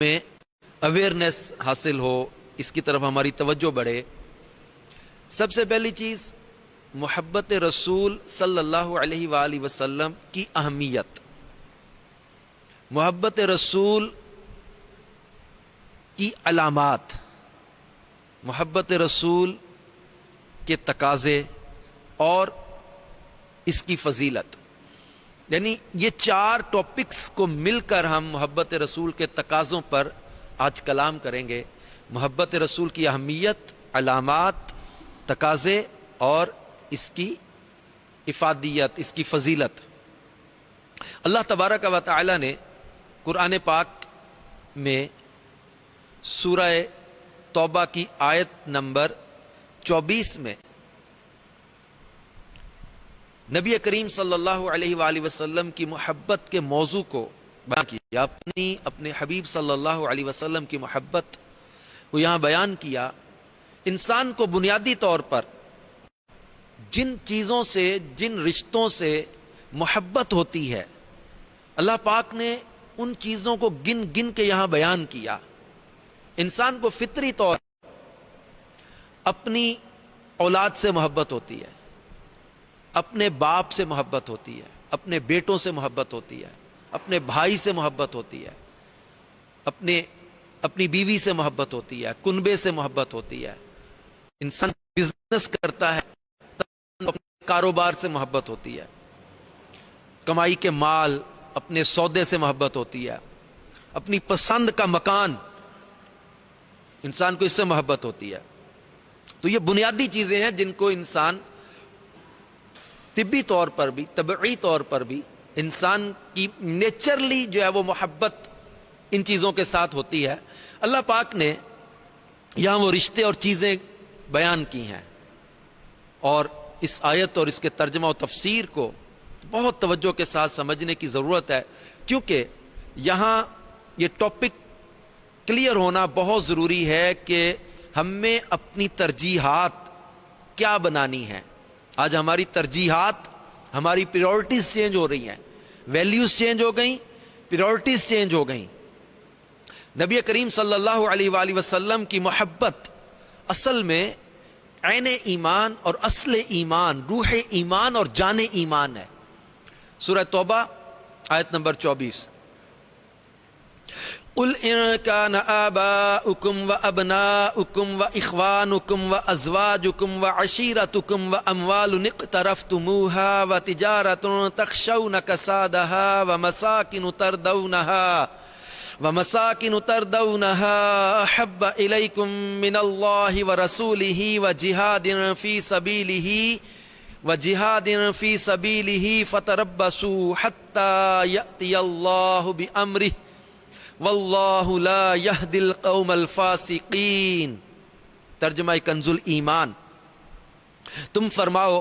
میں اویئرنیس حاصل ہو، اس کی طرف ہماری توجہ بڑھے۔ سب سے پہلی چیز محبت رسول صلی اللہ علیہ وآلہ وسلم کی اہمیت، محبت رسول کی علامات، محبت رسول کے تقاضے اور اس کی فضیلت، یعنی یہ چار ٹاپکس کو مل کر ہم محبت رسول کے تقاضوں پر آج کلام کریں گے۔ محبت رسول کی اہمیت، علامات، تقاضے اور اس کی افادیت، اس کی فضیلت۔ اللہ تبارک و تعالی نے قرآن پاک میں سورہ توبہ کی آیت نمبر 24 میں نبی کریم صلی اللہ علیہ وآلہ وسلم کی محبت کے موضوع کو بیان کیا، اپنے حبیب صلی اللہ علیہ وسلم کی محبت کو یہاں بیان کیا۔ انسان کو بنیادی طور پر جن چیزوں سے، جن رشتوں سے محبت ہوتی ہے، اللہ پاک نے ان چیزوں کو گن گن کے یہاں بیان کیا۔ انسان کو فطری طور اپنی اولاد سے محبت ہوتی ہے، اپنے باپ سے محبت ہوتی ہے، اپنے بیٹوں سے محبت ہوتی ہے، اپنے بھائی سے محبت ہوتی ہے، اپنی بیوی سے محبت ہوتی ہے، کنبے سے محبت ہوتی ہے۔ انسان بزنس کرتا ہے، اپنے کاروبار سے محبت ہوتی ہے، کمائی کے مال، اپنے سودے سے محبت ہوتی ہے، اپنی پسند کا مکان، انسان کو اس سے محبت ہوتی ہے۔ تو یہ بنیادی چیزیں ہیں جن کو انسان طبی طور پر بھی، طبعی طور پر بھی انسان کی نیچرلی جو ہے وہ محبت ان چیزوں کے ساتھ ہوتی ہے۔ اللہ پاک نے یہاں وہ رشتے اور چیزیں بیان کی ہیں، اور اس آیت اور اس کے ترجمہ و تفسیر کو بہت توجہ کے ساتھ سمجھنے کی ضرورت ہے، کیونکہ یہاں یہ ٹاپک کلیئر ہونا بہت ضروری ہے کہ ہمیں اپنی ترجیحات کیا بنانی ہیں۔ آج ہماری ترجیحات، ہماری پریورٹیز چینج ہو رہی ہیں، ویلیوز چینج ہو گئیں، پریورٹیز چینج ہو گئیں۔ نبی کریم صلی اللہ علیہ وآلہ وسلم کی محبت اصل میں عین ایمان اور اصل ایمان، روح ایمان اور جان ایمان ہے۔ سورہ توبہ آیت نمبر 24، قُلْ إِن كَانَ آبَاؤُكُمْ وَأَبْنَاؤُكُمْ وَإِخْوَانُكُمْ وَأَزْوَاجُكُمْ وَعَشِيرَتُكُمْ وَأَمْوَالٌ اقْتَرَفْتُمُوهَا وَتِجَارَةٌ تَخْشَوْنَ كَسَادَهَا وَمَسَاكِنُ تَرْضَوْنَهَا أَحَبَّ إِلَيْكُمْ مِنَ اللَّهِ وَرَسُولِهِ وَجِهَادٍ فِي سَبِيلِهِ فَتَرَبَّصُوا حَتَّى يَأْتِيَ اللَّهُ بِأَمْرِهِ واللہ لا یہدی القوم الفاسقین۔ ترجمہ کنز الایمان۔ تم فرماؤ،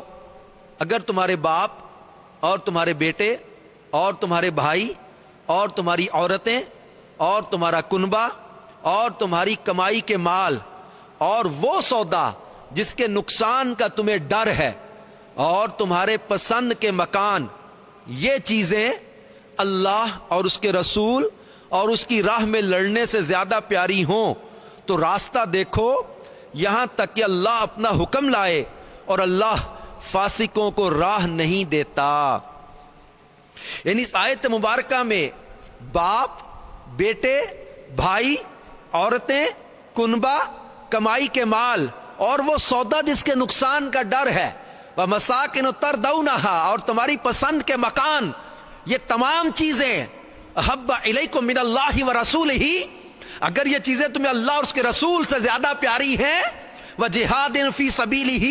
اگر تمہارے باپ اور تمہارے بیٹے اور تمہارے بھائی اور تمہاری عورتیں اور تمہارا کنبہ اور تمہاری کمائی کے مال اور وہ سودا جس کے نقصان کا تمہیں ڈر ہے اور تمہارے پسند کے مکان، یہ چیزیں اللہ اور اس کے رسول اور اس کی راہ میں لڑنے سے زیادہ پیاری ہوں تو راستہ دیکھو، یہاں تک کہ اللہ اپنا حکم لائے، اور اللہ فاسقوں کو راہ نہیں دیتا۔ یعنی اس آیت مبارکہ میں باپ، بیٹے، بھائی، عورتیں، کنبہ، کمائی کے مال اور وہ سودا جس کے نقصان کا ڈر ہے، وَمَسَاكِنُ تَرْضَوْنَهَا، اور تمہاری پسند کے مکان، یہ تمام چیزیں احب الیکم من اللہ ورسولہ، اگر یہ چیزیں تمہیں اللہ اور اس کے رسول سے زیادہ پیاری ہیں، وجہاد فی سبیلہ،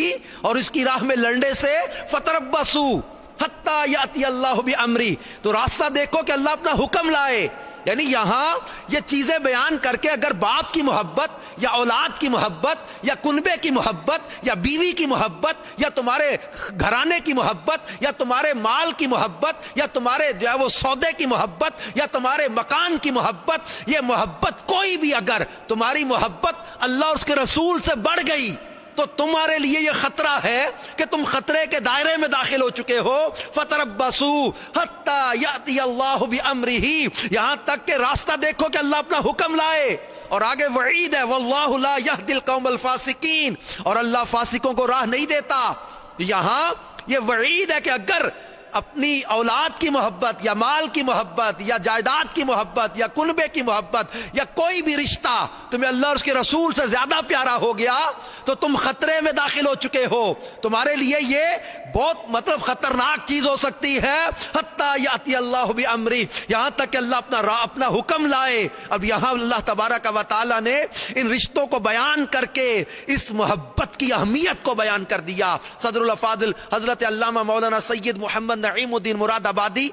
اور اس کی راہ میں لڑنے سے، فتربصوا حتی یاتی اللہ بامرہ، تو راستہ دیکھو کہ اللہ اپنا حکم لائے۔ یعنی یہاں یہ چیزیں بیان کر کے اگر باپ کی محبت یا اولاد کی محبت یا کنبے کی محبت یا بیوی کی محبت یا تمہارے گھرانے کی محبت یا تمہارے مال کی محبت یا تمہارے جو ہے وہ سودے کی محبت یا تمہارے مکان کی محبت، یہ محبت کوئی بھی اگر تمہاری محبت اللہ اور اس کے رسول سے بڑھ گئی تو تمہارے لیے یہ خطرہ ہے کہ تم خطرے کے دائرے میں داخل ہو چکے ہو. فتربصوا حتی یأتی اللہ بامرہ، یہاں تک کہ راستہ دیکھو کہ اللہ اپنا حکم لائے. اور آگے وعید ہے واللہ لا یہدی القوم الفاسقین، اور اللہ فاسقوں کو راہ نہیں دیتا. یہاں یہ وعید ہے کہ اگر اپنی اولاد کی محبت یا مال کی محبت یا جائیداد کی محبت یا کنبے کی محبت یا کوئی بھی رشتہ تمہیں اللہ اور اس کے رسول سے زیادہ پیارا ہو گیا تو تم خطرے میں داخل ہو چکے ہو. تمہارے لیے یہ بہت خطرناک چیز ہو سکتی ہے. حتی یاتی اللہ بامرہ، یہاں تک کہ اللہ اپنا حکم لائے. اب یہاں اللہ تبارک و تعالی نے ان رشتوں کو بیان کر کے اس محبت کی اہمیت کو بیان کر دیا. صدر الافاضل حضرت علامہ مولانا سید محمد نعیم الدین مراد آبادی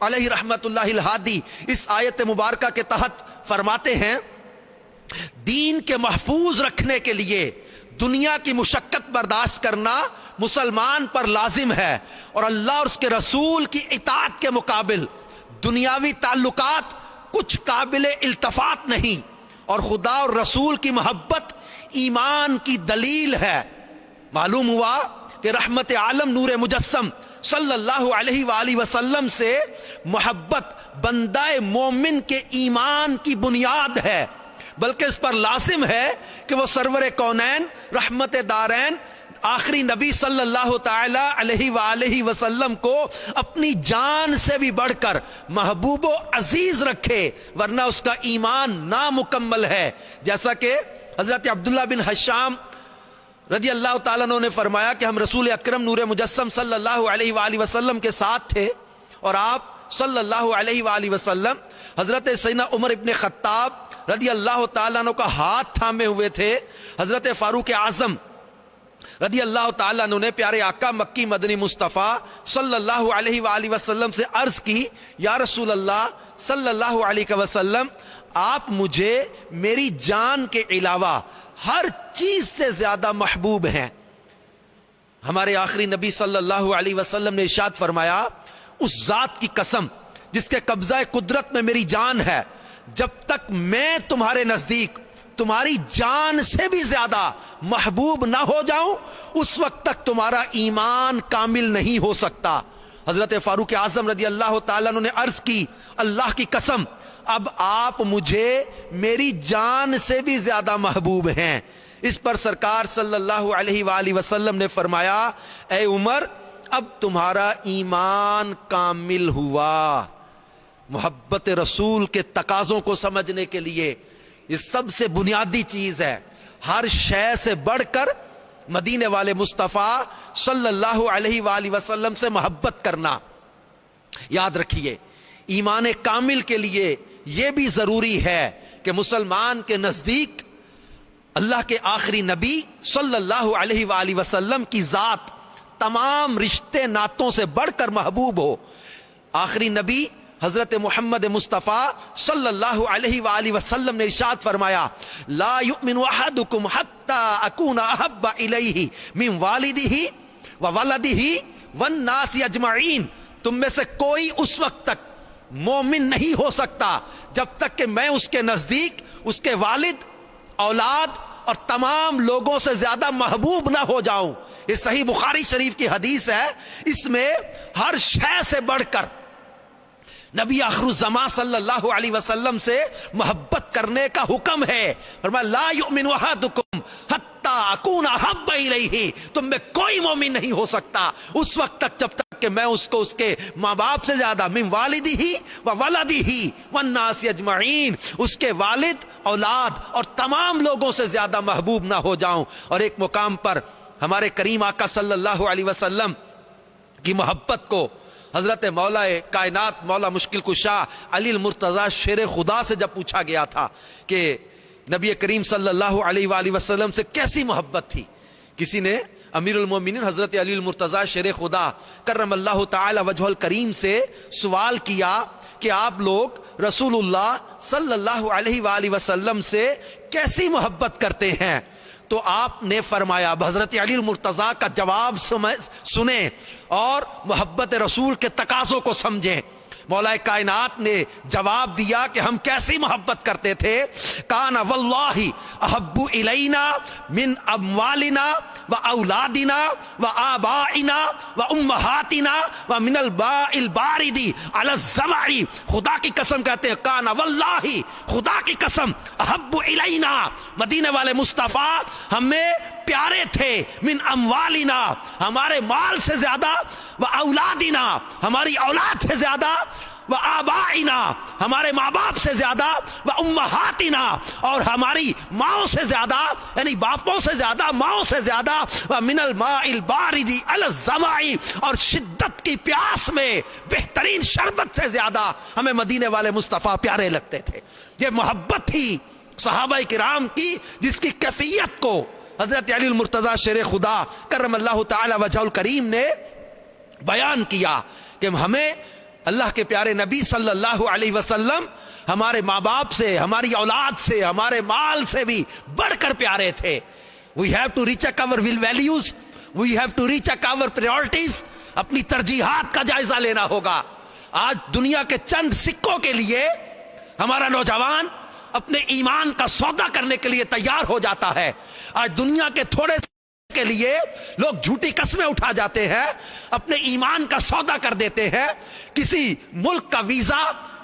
علیہ رحمت اللہ الہادی اس آیت مبارکہ کے تحت فرماتے ہیں دین کے محفوظ رکھنے کے لیے دنیا کی مشقت برداشت کرنا مسلمان پر لازم ہے، اور اللہ اور اس کے رسول کی اطاعت کے مقابل دنیاوی تعلقات کچھ قابل التفات نہیں، اور خدا اور رسول کی محبت ایمان کی دلیل ہے. معلوم ہوا کہ رحمت عالم نور مجسم صلی اللہ علیہ وآلہ وسلم سے محبت بندہ مومن کے ایمان کی بنیاد ہے، بلکہ اس پر لازم ہے کہ وہ سرور کونین رحمت دارین آخری نبی صلی اللہ تعالی علیہ وآلہ وسلم کو اپنی جان سے بھی بڑھ کر محبوب و عزیز رکھے، ورنہ اس کا ایمان نامکمل ہے. جیسا کہ حضرت عبداللہ بن حشام رضی اللہ تعالیٰ عنہ نے فرمایا کہ ہم رسول اکرم نور مجسم صلی اللہ علیہ وآلہ وسلم کے ساتھ تھے، اور آپ صلی اللہ علیہ وآلہ وسلم حضرت سیدنا عمر ابن خطاب رضی اللہ تعالیٰ عنہ کا ہاتھ تھامے ہوئے تھے. حضرت فاروق اعظم رضی اللہ تعالیٰ عنہ نے پیارے آقا مکی مدنی مصطفیٰ صلی اللہ علیہ وآلہ وسلم سے عرض کی یا رسول اللہ صلی اللہ علیہ وسلم، آپ مجھے میری جان کے علاوہ ہر چیز سے زیادہ محبوب ہیں. ہمارے آخری نبی صلی اللہ علیہ وسلم نے ارشاد فرمایا اس ذات کی قسم جس کے قبضہ قدرت میں میری جان ہے، جب تک میں تمہارے نزدیک تمہاری جان سے بھی زیادہ محبوب نہ ہو جاؤں اس وقت تک تمہارا ایمان کامل نہیں ہو سکتا. حضرت فاروق اعظم رضی اللہ تعالیٰ عنہ نے عرض کی اللہ کی قسم اب آپ مجھے میری جان سے بھی زیادہ محبوب ہیں. اس پر سرکار صلی اللہ علیہ وآلہ وسلم نے فرمایا اے عمر اب تمہارا ایمان کامل ہوا. محبت رسول کے تقاضوں کو سمجھنے کے لیے یہ سب سے بنیادی چیز ہے. ہر شے سے بڑھ کر مدینے والے مصطفیٰ صلی اللہ علیہ وآلہ وسلم سے محبت کرنا. یاد رکھیے ایمان کامل کے لیے یہ بھی ضروری ہے کہ مسلمان کے نزدیک اللہ کے آخری نبی صلی اللہ علیہ وآلہ وسلم کی ذات تمام رشتے ناتوں سے بڑھ کر محبوب ہو. آخری نبی حضرت محمد مصطفیٰ صلی اللہ علیہ وآلہ وسلم نے ارشاد فرمایا لا یؤمن احدکم حتی اکون احب الیہ من والدہ وولدہ والناس اجمعین، تم میں سے کوئی اس وقت تک مومن نہیں ہو سکتا جب تک کہ میں اس کے نزدیک اس کے والد، اولاد اور تمام لوگوں سے زیادہ محبوب نہ ہو جاؤں. یہ صحیح بخاری شریف کی حدیث ہے. اس میں ہر شے سے بڑھ کر نبی آخر الزمان صلی اللہ علیہ وسلم سے محبت کرنے کا حکم ہے. فرمایا لا یؤمن احدکم حتی اکون احب الیہ، تم میں کوئی مومن نہیں ہو سکتا اس وقت تک جب تک کہ میں اس کو اس کے ماں باپ سے زیادہ من والدہ وولدہ والناس اجمعین، اس کے والد، اولاد اور تمام لوگوں سے زیادہ محبوب نہ ہو جاؤں. اور ایک مقام پر ہمارے کریم آقا صلی اللہ علیہ وسلم کی محبت کو حضرت مولا کائنات مولا مشکل کشا علی المرتضی شیر خدا سے جب پوچھا گیا تھا کہ نبی کریم صلی اللہ علیہ وآلہ وسلم سے کیسی محبت تھی، کسی نے امیر المومنین حضرت علی المرتضی شیر خدا کرم اللہ تعالی وجہ الکریم سے سوال کیا کہ آپ لوگ رسول اللہ صلی اللہ علیہ وآلہ وسلم سے کیسی محبت کرتے ہیں؟ تو آپ نے فرمایا حضرت علی المرتضی کا جواب سنیں اور محبت رسول کے تقاضوں کو سمجھیں. مولا کائنات نے جواب دیا کہ ہم کیسی محبت کرتے تھے. کانا واللہ احب الینا من اموالنا و اولادنا و آبائنا و امہاتنا و من الماء البارد علی الزمع. خدا کی قسم کہتے ہیں کانا واللہ، خدا کی قسم، احب الینا، مدینے والے مصطفیٰ ہمیں پیارے تھے، من اموالنا، ہمارے مال سے زیادہ، و اولادنا، ہماری اولاد سے زیادہ، و آبائنا، ہمارے ماں باپ سے زیادہ، و امہاتنا، اور ہماری ماؤں سے زیادہ، یعنی باپوں سے زیادہ، ماؤں سے زیادہ، و من الماء البارد علی الزمع، اور شدت کی پیاس میں بہترین شربت سے زیادہ ہمیں مدینے والے مصطفیٰ پیارے لگتے تھے. یہ محبت تھی صحابہ کرام کی، جس کی کیفیت کو حضرت علی المرتضیٰ شیر خدا کرم اللہ تعالی وجہ الکریم نے بیان کیا کہ ہمیں اللہ کے پیارے نبی صلی اللہ علیہ وسلم ہمارے ماں باپ سے، ہماری اولاد سے، ہمارے مال سے بھی بڑھ کر پیارے تھے. We have to recheck our values, we have to recheck our priorities. اپنی ترجیحات کا جائزہ لینا ہوگا. آج دنیا کے چند سکوں کے لیے ہمارا نوجوان اپنے ایمان کا سودا کرنے کے لیے تیار ہو جاتا ہے. آج دنیا کے تھوڑے کے لیے لوگ جھوٹی قسمیں اٹھا جاتے ہیں، اپنے ایمان کا سودا کر دیتے ہیں. کسی ملک کا ویزا،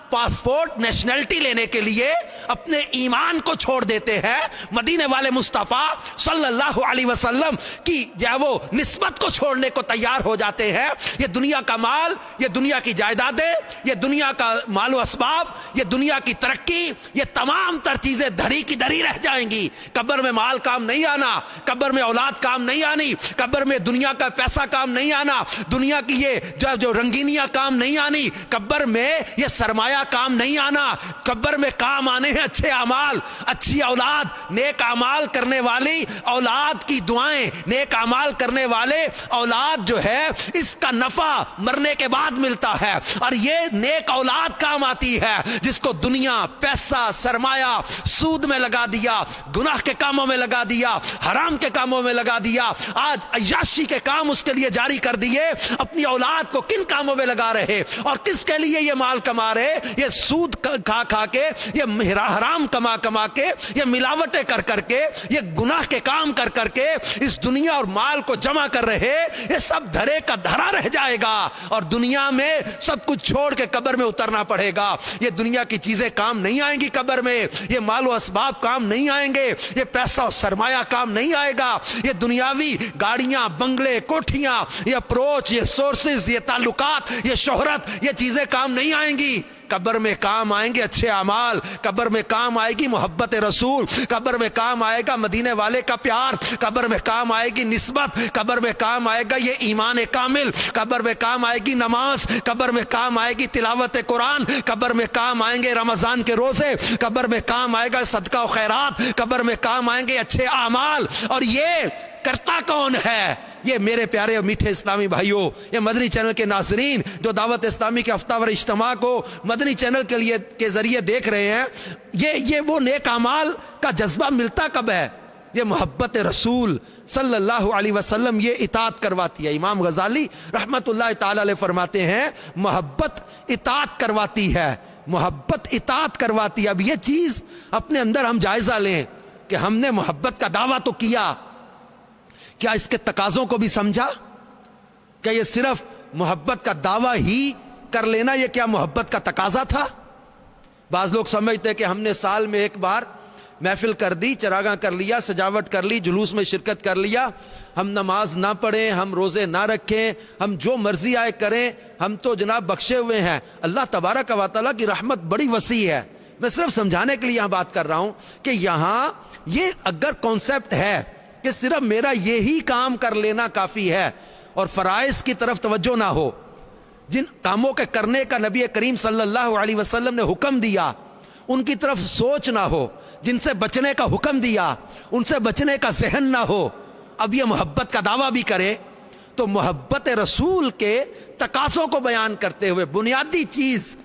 پاسپورٹ، نیشنلٹی لینے کے لیے اپنے ایمان کو چھوڑ دیتے ہیں. مدینے والے مصطفیٰ صلی اللہ علیہ وسلم کی وہ نسبت کو چھوڑنے کو تیار ہو جاتے ہیں. یہ دنیا کا مال، یہ دنیا کی جائیدادیں، یہ دنیا کا مال و اسباب، یہ دنیا کی ترقی، یہ تمام تر چیزیں دھری کی دھری رہ جائیں گی. قبر میں مال کام نہیں آنا، قبر میں اولاد کام نہیں آنی، قبر میں دنیا کا پیسہ کام نہیں آنا، دنیا کی یہ جو رنگینیاں کام نہیں آنی، قبر میں یہ سرمایہ کام نہیں آنا. قبر میں کام آنے ہیں اچھے اعمال، اچھی اولاد، نیک اعمال کرنے والی اولاد کی دعائیں، نیک اعمال کرنے والے اولاد جو ہے اس کا نفع مرنے کے بعد ملتا ہے. اور یہ نیک اولاد کام آتی ہے جس کو دنیا، پیسہ، سرمایہ سود میں لگا دیا، گناہ کے کاموں میں لگا دیا، حرام کے کاموں میں لگا دیا. آج عیاشی کے کام اس کے لیے جاری کر دیے. اپنی اولاد کو کن کاموں میں لگا رہے اور کس کے لیے یہ مال کما رہے؟ یہ سود کھا کھا کے، یہ حرام کما کما کے، یہ ملاوٹیں کر کر کے، یہ گناہ کے کام کر کر کے اس دنیا اور مال کو جمع کر رہے. یہ سب دھرے کا دھرا رہ جائے گا اور دنیا میں سب کچھ چھوڑ کے قبر میں اترنا پڑے گا. یہ دنیا کی چیزیں کام نہیں آئیں گی قبر میں، یہ مال و اسباب کام نہیں آئیں گے، یہ پیسہ اور سرمایہ کام نہیں آئے گا، یہ دنیاوی گاڑیاں، بنگلے، کوٹھیاں، یہ اپروچ، یہ سورسز، یہ تعلقات، یہ شہرت، یہ چیزیں کام نہیں آئیں گی. قبر میں کام آئیں گے اچھے اعمال، قبر میں کام آئے گی محبت رسول، قبر میں کام آئے گا مدینے والے کا پیار، قبر میں کام آئے گی نسبت، قبر میں کام آئے گا یہ ایمان کامل، قبر میں کام آئے گی نماز، قبر میں کام آئے گی تلاوت قرآن، قبر میں کام آئیں گے رمضان کے روزے، قبر میں کام آئے گا صدقہ و خیرات، قبر میں کام آئیں گے اچھے اعمال. اور یہ کرتا کون ہے؟ یہ میرے پیارے اور میٹھے اسلامی بھائیوں، یہ مدنی چینل کے ناظرین جو دعوت اسلامی کے ہفتہ وار اجتماع کو مدنی چینل کے ذریعے دیکھ رہے ہیں، یہ وہ نیک اعمال کا جذبہ ملتا کب ہے؟ یہ محبت رسول صلی اللہ علیہ وسلم یہ اطاعت کرواتی ہے. امام غزالی رحمت اللہ تعالی علیہ فرماتے ہیں محبت اطاعت کرواتی ہے، محبت اطاعت کرواتی ہے. اب یہ چیز اپنے اندر ہم جائزہ لیں کہ ہم نے محبت کا دعویٰ تو کیا، کیا اس کے تقاضوں کو بھی سمجھا؟ کیا یہ صرف محبت کا دعویٰ ہی کر لینا یہ کیا محبت کا تقاضا تھا؟ بعض لوگ سمجھتے کہ ہم نے سال میں ایک بار محفل کر دی، چراغاں کر لیا، سجاوٹ کر لی، جلوس میں شرکت کر لیا، ہم نماز نہ پڑھیں، ہم روزے نہ رکھیں، ہم جو مرضی آئے کریں، ہم تو جناب بخشے ہوئے ہیں. اللہ تبارک و تعالیٰ کی رحمت بڑی وسیع ہے. میں صرف سمجھانے کے لیے یہاں بات کر رہا ہوں کہ یہاں یہ اگر کانسیپٹ ہے کہ صرف میرا یہی کام کر لینا کافی ہے اور فرائض کی طرف توجہ نہ ہو، جن کاموں کے کرنے کا نبی کریم صلی اللہ علیہ وسلم نے حکم دیا ان کی طرف سوچ نہ ہو، جن سے بچنے کا حکم دیا ان سے بچنے کا ذہن نہ ہو، اب یہ محبت کا دعویٰ بھی کرے، تو محبت رسول کے تقاضوں کو بیان کرتے ہوئے بنیادی چیز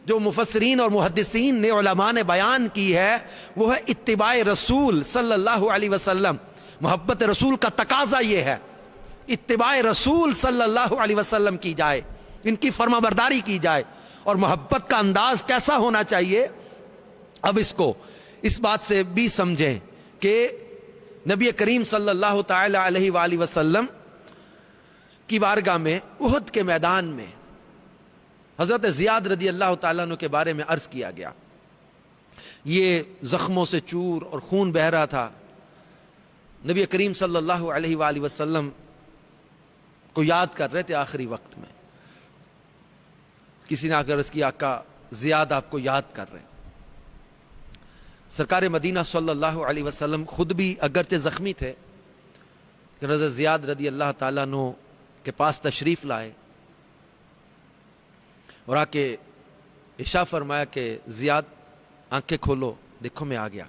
جو مفسرین اور محدثین نے، علماء نے بیان کی ہے وہ ہے اتباع رسول صلی اللہ علیہ وسلم. محبت رسول کا تقاضا یہ ہے اتباع رسول صلی اللہ علیہ وسلم کی جائے، ان کی فرما برداری کی جائے. اور محبت کا انداز کیسا ہونا چاہیے؟ اب اس کو اس بات سے بھی سمجھیں کہ نبی کریم صلی اللہ تعالی علیہ وآلہ وسلم کی بارگاہ میں احد کے میدان میں حضرت زیاد رضی اللہ تعالیٰ عنہ کے بارے میں عرض کیا گیا. یہ زخموں سے چور اور خون بہہ رہا تھا. نبی کریم صلی اللہ علیہ وآلہ وسلم کو یاد کر رہے تھے آخری وقت میں. کسی نے آ کر عرض کیا آقا زیاد آپ کو یاد کر رہے ہیں. سرکار مدینہ صلی اللہ علیہ وسلم خود بھی اگرچہ زخمی تھے کہ حضرت زیاد رضی اللہ تعالیٰ عنہ کے پاس تشریف لائے اور آ کے ارشاد فرمایا کہ زیاد آنکھیں کھولو، دیکھو میں آ گیا.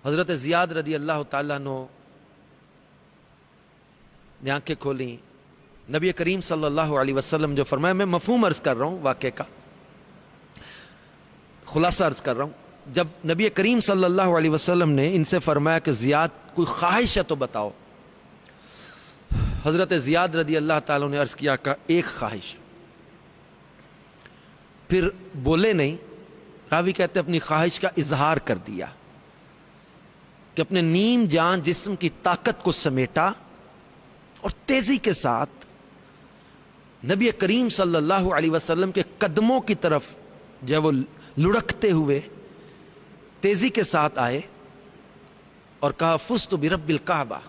حضرت زیاد رضی اللہ تعالیٰ عنہ نے آنکھیں کھولیں. نبی کریم صلی اللہ علیہ وسلم جو فرمایا، میں مفہوم عرض کر رہا ہوں، واقعے کا خلاصہ عرض کر رہا ہوں. جب نبی کریم صلی اللہ علیہ وسلم نے ان سے فرمایا کہ زیاد کوئی خواہش ہے تو بتاؤ، حضرت زیاد رضی اللہ تعالیٰ نے عرض کیا کہ ایک خواہش. پھر بولے نہیں. راوی کہتے اپنی خواہش کا اظہار کر دیا کہ اپنے نیم جان جسم کی طاقت کو سمیٹا اور تیزی کے ساتھ نبی کریم صلی اللہ علیہ وسلم کے قدموں کی طرف جب وہ لڑکتے ہوئے تیزی کے ساتھ آئے اور کہا فزت برب الکعبہ،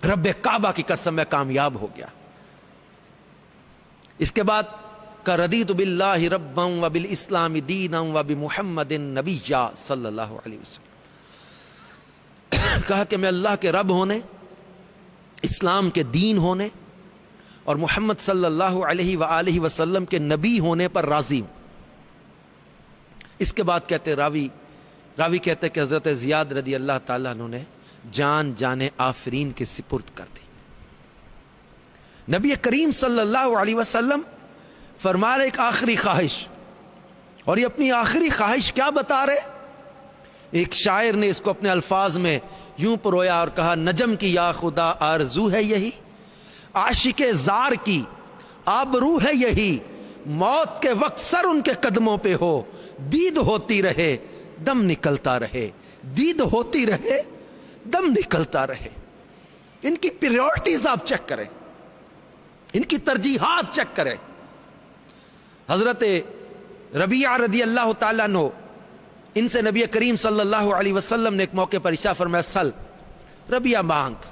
رب کعبہ کی قسم میں کامیاب ہو گیا. اس کے بعد کہ رضیت باللہ ربا وبالاسلام دینا وبمحمد نبیا صلی اللہ علیہ وسلم. کہا کہ میں اللہ کے رب ہونے، اسلام کے دین ہونے اور محمد صلی اللہ علیہ وآلہ وسلم کے نبی ہونے پر راضی ہوں. اس کے بعد کہتے راوی کہتے کہ حضرت زیاد رضی اللہ تعالیٰ عنہ نے جان آفرین کے سپرد کر دی. نبی کریم صلی اللہ علیہ وسلم فرما رہے ایک آخری خواہش، اور یہ اپنی آخری خواہش کیا بتا رہے؟ ایک شاعر نے اس کو اپنے الفاظ میں یوں پرویا اور کہا نجم کی یا خدا آرزو ہے یہی، عاشق زار کی آبرو ہے یہی، موت کے وقت سر ان کے قدموں پہ ہو، دید ہوتی رہے دم نکلتا رہے، دید ہوتی رہے دم نکلتا رہے. ان کی پریورٹیز آپ چیک کریں، ان کی ترجیحات چیک کریں. حضرت ربیعہ رضی اللہ تعالیٰ عنہ، ان سے نبی کریم صلی اللہ علیہ وسلم نے ایک موقع پر ارشاد فرمایا سل، ربیعہ مانگ.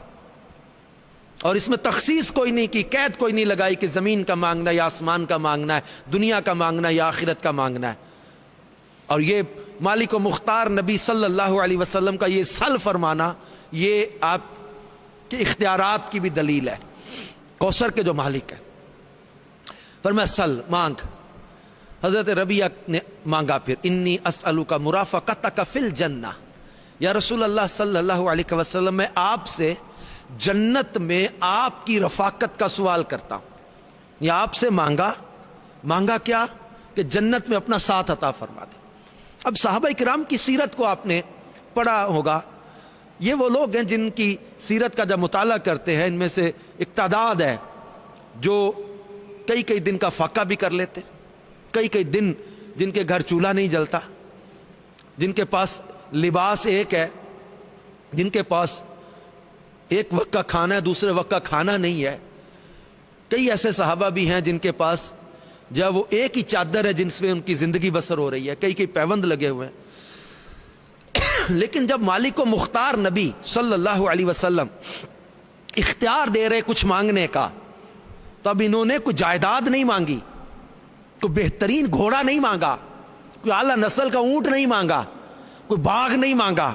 اور اس میں تخصیص کوئی نہیں کی، قید کوئی نہیں لگائی کہ زمین کا مانگنا یا آسمان کا مانگنا ہے، دنیا کا مانگنا یا آخرت کا مانگنا ہے. اور یہ مالک و مختار نبی صلی اللہ علیہ وسلم کا یہ سل فرمانا، یہ آپ کے اختیارات کی بھی دلیل ہے. کوثر کے جو مالک ہے، فرمایا سل مانگ. حضرت ربیعہ نے مانگا پھر انی اسألک مرافقتک فی الجنہ، یا رسول اللہ صلی اللہ علیہ وسلم میں آپ سے جنت میں آپ کی رفاقت کا سوال کرتا ہوں. یا آپ سے مانگا کیا کہ جنت میں اپنا ساتھ عطا فرما دے. اب صحابہ کرام کی سیرت کو آپ نے پڑھا ہوگا. یہ وہ لوگ ہیں جن کی سیرت کا جب مطالعہ کرتے ہیں، ان میں سے ایک تعداد ہے جو کئی دن کا فاقہ بھی کر لیتے، کئی دن جن کے گھر چولہا نہیں جلتا، جن کے پاس لباس ایک ہے، جن کے پاس ایک وقت کا کھانا ہے، دوسرے وقت کا کھانا نہیں ہے. کئی ایسے صحابہ بھی ہیں جن کے پاس جب وہ ایک ہی چادر ہے جن سے ان کی زندگی بسر ہو رہی ہے، کئی پیوند لگے ہوئے ہیں. لیکن جب مالک و مختار نبی صلی اللہ علیہ وسلم اختیار دے رہے کچھ مانگنے کا، تب انہوں نے کوئی جائیداد نہیں مانگی، کوئی بہترین گھوڑا نہیں مانگا، کوئی اعلیٰ نسل کا اونٹ نہیں مانگا، کوئی باغ نہیں مانگا،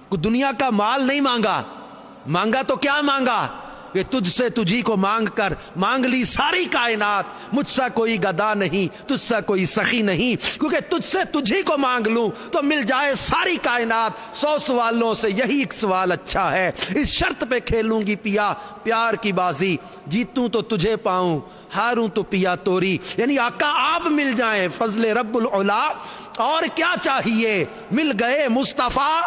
کوئی دنیا کا مال نہیں مانگا. مانگا تو کیا مانگا کہ تجھ سے تجھی کو مانگ لی ساری کائنات، مجھ سے کوئی گدا نہیں، تجھ سے کوئی سخی نہیں، کیونکہ تجھ سے تجھی کو مانگ لوں تو مل جائے ساری کائنات. 100 سوالوں سے یہی ایک سوال اچھا ہے، اس شرط پہ کھیلوں گی پیا پیار کی بازی، جیتوں تو تجھے پاؤں ہاروں تو پیا توری. یعنی آقا آپ مل جائیں، فضل رب العلا اور کیا چاہیے. مل گئے مصطفیٰ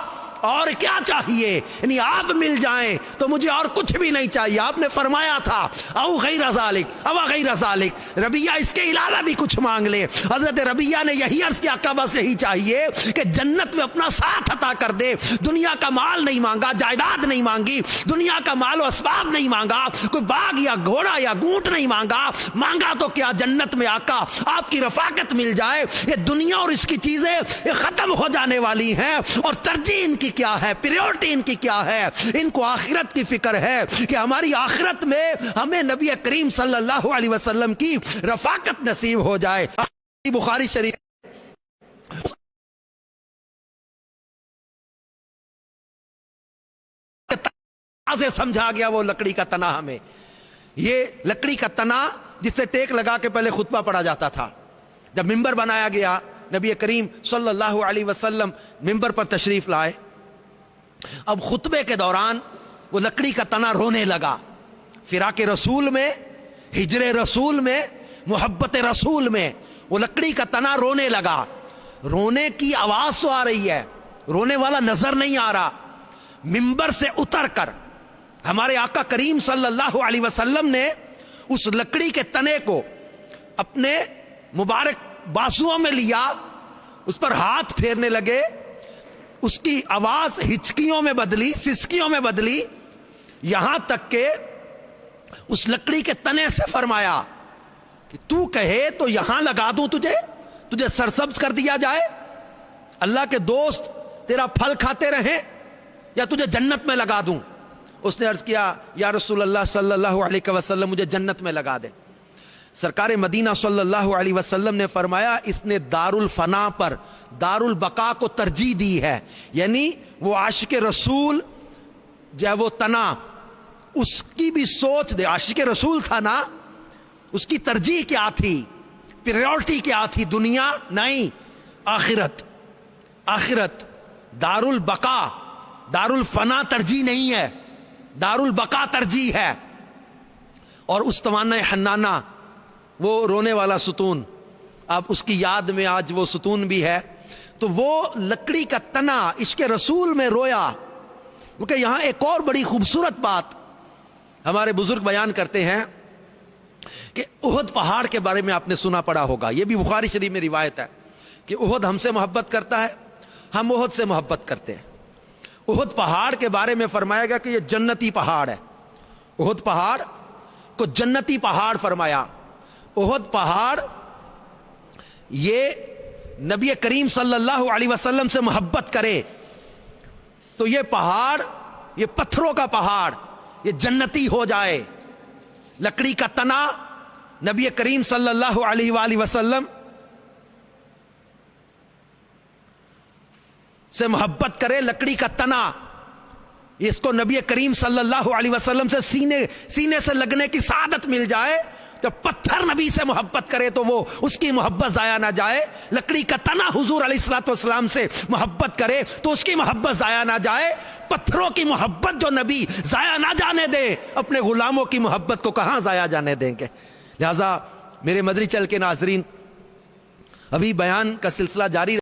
اور کیا چاہیے؟ یعنی آپ مل جائیں تو مجھے اور کچھ بھی نہیں چاہیے. آپ نے فرمایا تھا او غیر ذالک او غیر ذالک، ربیہ اس کے علاوہ بھی کچھ مانگ لے. حضرت ربیہ نے یہی عرض کیا کہ بس یہی چاہیے کہ جنت میں اپنا ساتھ عطا کر دے. دنیا کا مال نہیں مانگا، جائیداد نہیں مانگی، دنیا کا مال و اسباب نہیں مانگا، کوئی باغ یا گھوڑا یا اونٹ نہیں مانگا. مانگا تو کیا جنت میں آقا آپ کی رفاقت مل جائے. یہ دنیا اور اس کی چیزیں یہ ختم ہو جانے والی ہیں، اور ترجیح ان کی کیا ہے، پریورٹی ان کی کیا ہے؟ ان کو آخرت کی فکر ہے کہ ہماری آخرت میں ہمیں نبی کریم صلی اللہ علیہ وسلم کی رفاقت نصیب ہو جائے. بخاری شریف سے سمجھا گیا وہ لکڑی کا تنا. ہمیں یہ لکڑی کا تنا جس سے ٹیک لگا کے پہلے خطبہ پڑھا جاتا تھا، جب ممبر بنایا گیا نبی کریم صلی اللہ علیہ وسلم ممبر پر تشریف لائے. اب خطبے کے دوران وہ لکڑی کا تنا رونے لگا. فراق رسول میں، ہجر رسول میں، محبت رسول میں وہ لکڑی کا تنا رونے لگا. رونے کی آواز تو آ رہی ہے، رونے والا نظر نہیں آ رہا. ممبر سے اتر کر ہمارے آقا کریم صلی اللہ علیہ وسلم نے اس لکڑی کے تنے کو اپنے مبارک بازوؤں میں لیا، اس پر ہاتھ پھیرنے لگے. اس کی آواز ہچکیوں میں بدلی، سسکیوں میں بدلی، یہاں تک کہ اس لکڑی کے تنے سے فرمایا کہ تو کہے تو یہاں لگا دوں، تجھے سرسبز کر دیا جائے، اللہ کے دوست تیرا پھل کھاتے رہیں، یا تجھے جنت میں لگا دوں. اس نے عرض کیا یا رسول اللہ صلی اللہ علیہ وسلم مجھے جنت میں لگا دے. سرکار مدینہ صلی اللہ علیہ وسلم نے فرمایا اس نے دار الفنا پر دار البقاء کو ترجیح دی ہے. یعنی وہ عاشق رسول جو ہے وہ تنا، اس کی بھی سوچ دے. عاشق رسول تھا نا، اس کی ترجیح کیا تھی، پریورٹی کیا تھی؟ دنیا نہیں، آخرت. آخرت دار البقاء، دار الفنا ترجیح نہیں ہے، دار البقاء ترجیح ہے. اور اس تمنا حنانہ، وہ رونے والا ستون، اب اس کی یاد میں آج وہ ستون بھی ہے. تو وہ لکڑی کا تنا عشق رسول میں رویا. کیونکہ یہاں ایک اور بڑی خوبصورت بات ہمارے بزرگ بیان کرتے ہیں کہ احد پہاڑ کے بارے میں آپ نے سنا پڑا ہوگا، یہ بھی بخاری شریف میں روایت ہے کہ احد ہم سے محبت کرتا ہے، ہم احد سے محبت کرتے ہیں. احد پہاڑ کے بارے میں فرمایا گیا کہ یہ جنتی پہاڑ ہے. احد پہاڑ کو جنتی پہاڑ فرمایا. احد پہاڑ یہ نبی کریم صلی اللہ علیہ وسلم سے محبت کرے تو یہ پہاڑ، یہ پتھروں کا پہاڑ، یہ جنتی ہو جائے. لکڑی کا تنا نبی کریم صلی اللہ علیہ وآلہ وسلم سے محبت کرے. لکڑی کا تنا اس کو نبی کریم صلی اللہ علیہ وسلم سے سینے سے لگنے کی سعادت مل جائے. جب پتھر نبی سے محبت کرے تو وہ اس کی محبت ضائع نہ جائے. لکڑی کا تنا حضور علیہ الصلوۃ والسلام سے محبت کرے تو اس کی محبت ضائع نہ جائے. پتھروں کی محبت جو نبی ضائع نہ جانے دے، اپنے غلاموں کی محبت کو کہاں ضائع جانے دیں گے؟ لہذا میرے مدری چل کے ناظرین، ابھی بیان کا سلسلہ جاری